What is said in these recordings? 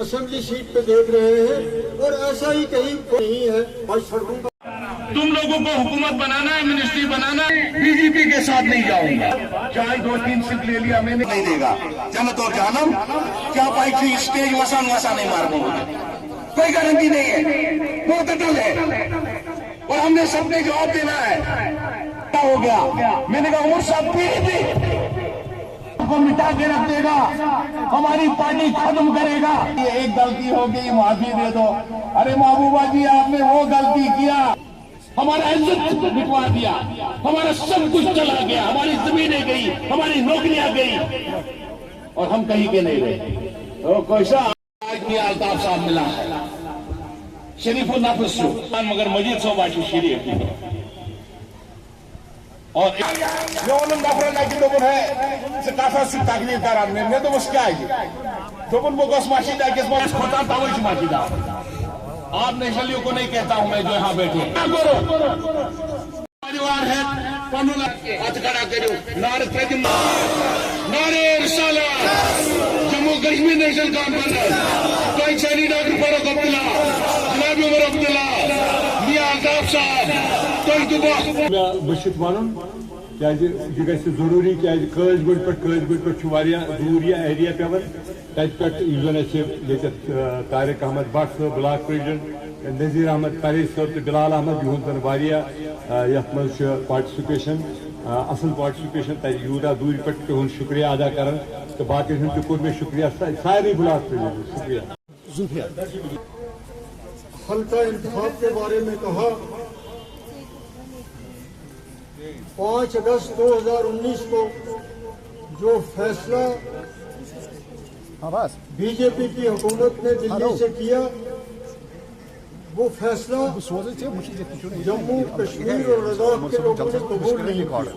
Assembly seat पे देख रहे हैं और ऐसा ही कहीं नहीं है। और सड़कों का तुम लोगों को हुकूमत बनाना है, मिनिस्ट्री बनाना है, बीजेपी के साथ नहीं जाऊंगा। चाहे 2-3 सीट ले लिया मैंने, नहीं देगा। जनत और जानम क्या पाई थी स्टेज वसा नहीं मार पाओगे, कोई गारंटी नहीं है, वो टटल है और हमने सबने जवाब देना है। क्या हो गया? मैंने कहा उमर साहब पीडीपी को मिटा के रख देगा, हमारी पार्टी खत्म करेगा। ये एक गलती हो गई, माफी दे दो। अरे महबूबा जी, आपने वो गलती किया, हमारा इज्जत मिटवा दिया, हमारा सब कुछ चला गया, हमारी जमीनें गई, हमारी नौकरियां गई और हम कहीं के नहीं रहे। तो कैसा आज भी अल्ताफ साहब मिला है, शरीफ नफस मगर मजीद सो बाशी शरीफ और yoğunun davranışındaki dobun है kafası taklit daran ne de muskay dobun bu gos maşida के पास खोता तावज माशीदा। आप नेशनलियों को नहीं कहता हूं मैं जो यहां बैठे करो परिवार है पनुला हाथ खड़ा करो नारे तकम नारे रिसालत जम्मू कश्मीर नेशनल कॉन्फ्रेंस कोई चली डॉक्टर फारूक अब्दुल्ला जनाब उमर अब्दुल्ला मियां अल्ताफ साहब कोई दुआ बशित वन क्या जरूरी क्या कजगुड़ पे दूर यह एरिया पेवन तक तारिक अहमद भट्ट साहब ब्लॉक प्रेसिडेंट नज़ीर अहमद परेज साहब तो बिलाल अहमद युन यथ मज पार्टिसिपेशन असल पार्टिसिपेशन तक यूदा दूर पे तुंद शुक्रिया अदा कर तो बाकी तुर मे शुक्रिया सारे ब्लॉक प्रेसिडेंट शुक्रिया। हल्का इंतखाब के बारे में कहा 5 अगस्त 2019 को जो फैसला बीजेपी की हुकूमत ने दिल्ली से किया, वो फैसला जम्मू कश्मीर और लद्दाख के लोगों ने कबूल नहीं किया।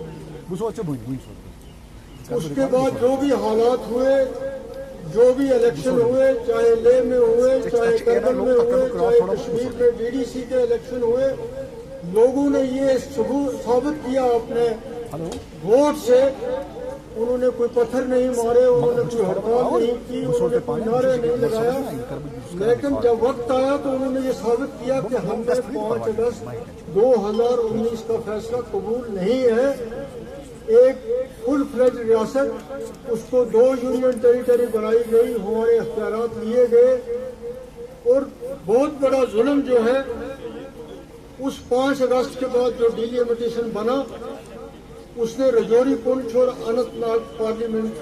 उसके बाद जो भी हालात हुए, जो भी इलेक्शन हुए, चाहे लेह में हुए, चाहे करगिल में हुए, चाहे कश्मीर में डीडीसी के इलेक्शन हुए, लोगों ने ये साबित किया अपने वोट से। उन्होंने कोई पत्थर नहीं मारे, उन्होंने कोई हड़ताल नहीं की, उन्होंने कोई नारे नहीं लगाया, लेकिन जब वक्त आया तो उन्होंने ये साबित किया कि हमने 5 अगस्त 2019 का फैसला कबूल नहीं है। एक फुल फ्लेज रियासत, उसको 2 यूनियन टेरिटरी बनाई गई, हमारे अख्तियारात लिए गए और बहुत बड़ा जुल्म जो है उस 5 अगस्त के बाद जो डिलिमिटेशन बना, उसने रजौरी पुंछ और अनंतनाग पार्लियामेंट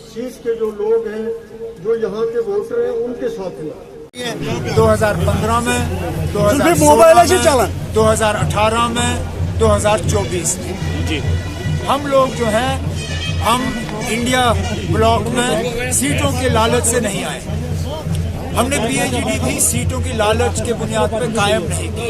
सीट के जो लोग हैं, जो यहाँ के वोटर हैं, उनके साथ हुआ। 2015 में, 2018 में, 2024 में जी हम लोग जो हैं, हम इंडिया ब्लॉक में सीटों के लालच से नहीं आए। हमने पीएचडी भी सीटों की लालच के बुनियाद पर कायम नहीं की।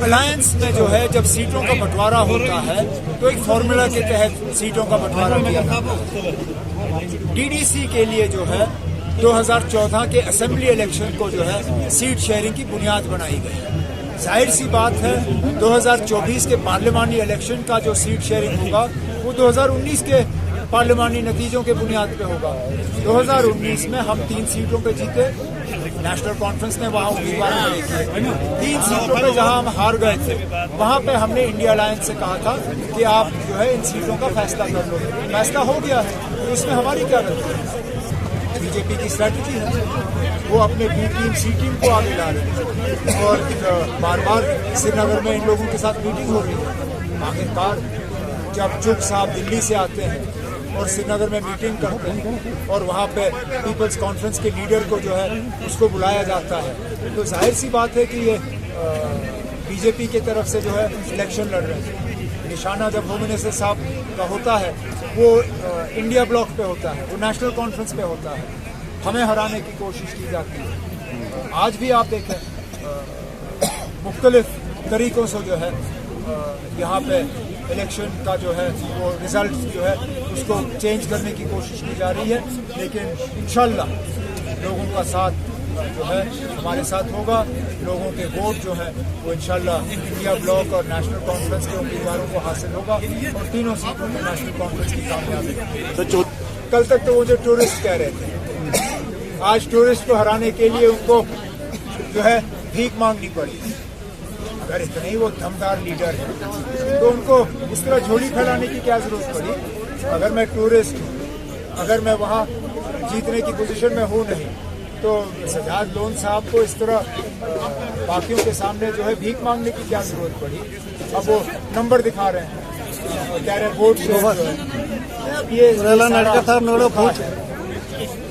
अलायंस में जो है, जब सीटों का बंटवारा होता है तो एक फॉर्मूला के तहत सीटों का बंटवारा किया जाता है। डीडीसी के लिए जो है 2014 के असेंबली इलेक्शन को जो है सीट शेयरिंग की बुनियाद बनाई गई। जाहिर सी बात है 2024 के पार्लिमानी इलेक्शन का जो सीट शेयरिंग होगा वो 2019 के पार्लिमानी नतीजों के बुनियाद पे होगा। 2019 में हम 3 सीटों पे जीते, नेशनल कॉन्फ्रेंस ने वहां उम्मीदवार खड़े किए। 3 सीटों पे जहां हम हार गए थे, वहां पे हमने इंडिया अलायंस से कहा था कि आप जो है इन सीटों का फैसला कर लो। फैसला हो गया है, तो इसमें हमारी क्या गलती है? बीजेपी की स्ट्रैटेजी है, वो अपने बी टीम सी टीम को आगे ला रहे हैं और बार बार श्रीनगर में इन लोगों के साथ मीटिंग हो रही है। आखिरकार जब चुग साहब दिल्ली से आते हैं और श्रीनगर में मीटिंग करते हैं और वहाँ पे पीपल्स कॉन्फ्रेंस के लीडर को जो है उसको बुलाया जाता है, तो जाहिर सी बात है कि ये बीजेपी की तरफ से जो है इलेक्शन लड़ रहे हैं। निशाना जब होम मिनिस्टर साहब का होता है वो इंडिया ब्लॉक पे होता है, वो नेशनल कॉन्फ्रेंस पे होता है, हमें हराने की कोशिश की जाती है। आज भी आप देखें मुख्तलिफ तरीकों से जो है यहाँ पे इलेक्शन का जो है वो रिजल्ट जो है उसको चेंज करने की कोशिश की जा रही है, लेकिन इंशाल्लाह लोगों का साथ जो है हमारे साथ होगा। लोगों के वोट जो है वो इंशाल्लाह इंडिया ब्लॉक और नेशनल कॉन्फ्रेंस के उम्मीदवारों को हासिल होगा और तीनों सीटों में नेशनल कॉन्फ्रेंस की कामयाबी। कल तक तो वो जो टूरिस्ट कह रहे थे आज टूरिस्ट को हराने के लिए उनको जो है भीख मांगनी पड़ी। अगर इतने ही वो दमदार लीडर है तो उनको इस तरह झोली फैलाने की क्या जरूरत पड़ी। अगर मैं टूरिस्ट हूँ, अगर मैं वहाँ जीतने की पोजीशन में हूँ नहीं, तो सजाद लोन साहब को इस तरह बाकियों के सामने जो है भीख मांगने की क्या जरूरत पड़ी। अब वो नंबर दिखा रहे हैं और कह रहे हैं वोट शेयर। अब ये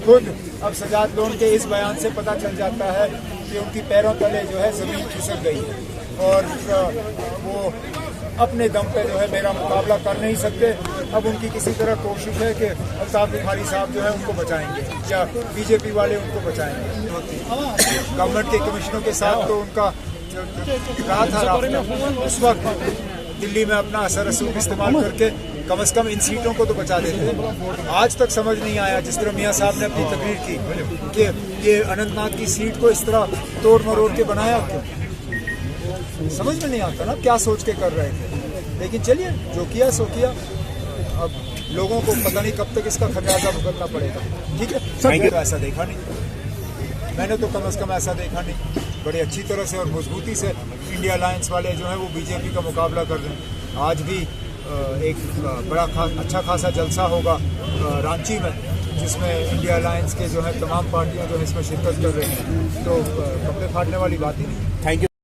खुद अब सजाद लोन के इस बयान से पता चल जाता है कि उनकी पैरों तले जो है जमीन खिसक गई है और वो अपने दम पे जो है मेरा मुकाबला कर नहीं सकते। अब उनकी किसी तरह कोशिश है कि अल्ताफ बुखारी साहब जो है उनको बचाएंगे या बीजेपी वाले उनको बचाएंगे। गवर्नमेंट के कमिश्नरों के साथ तो उनका रहा था राब्ता, उस वक्त दिल्ली में अपना असर रसूख इस्तेमाल करके कम से कम इन सीटों को तो बचा देते। आज तक समझ नहीं आया, जिस तरह मियाँ साहब ने अपनी तकरीर की कि ये अनंतनाग की सीट को इस तरह तोड़ मरोड़ के बनाया क्यों, समझ में नहीं आता ना क्या सोच के कर रहे थे। लेकिन चलिए जो किया सो किया, अब लोगों को पता नहीं कब तक इसका खमियाजा भुगतना पड़ेगा। ठीक है, मैंने तो ऐसा देखा नहीं, मैंने तो कम से कम ऐसा देखा नहीं। बड़ी अच्छी तरह से और मजबूती से इंडिया अलायंस वाले जो है वो बीजेपी का मुकाबला कर रहे हैं। आज भी एक बड़ा अच्छा खासा जलसा होगा रांची में, जिसमें इंडिया अलायंस के जो है तमाम पार्टियां जो है इसमें शिरकत कर रही हैं। तो कपड़े फाड़ने वाली बात ही नहीं। Thank you.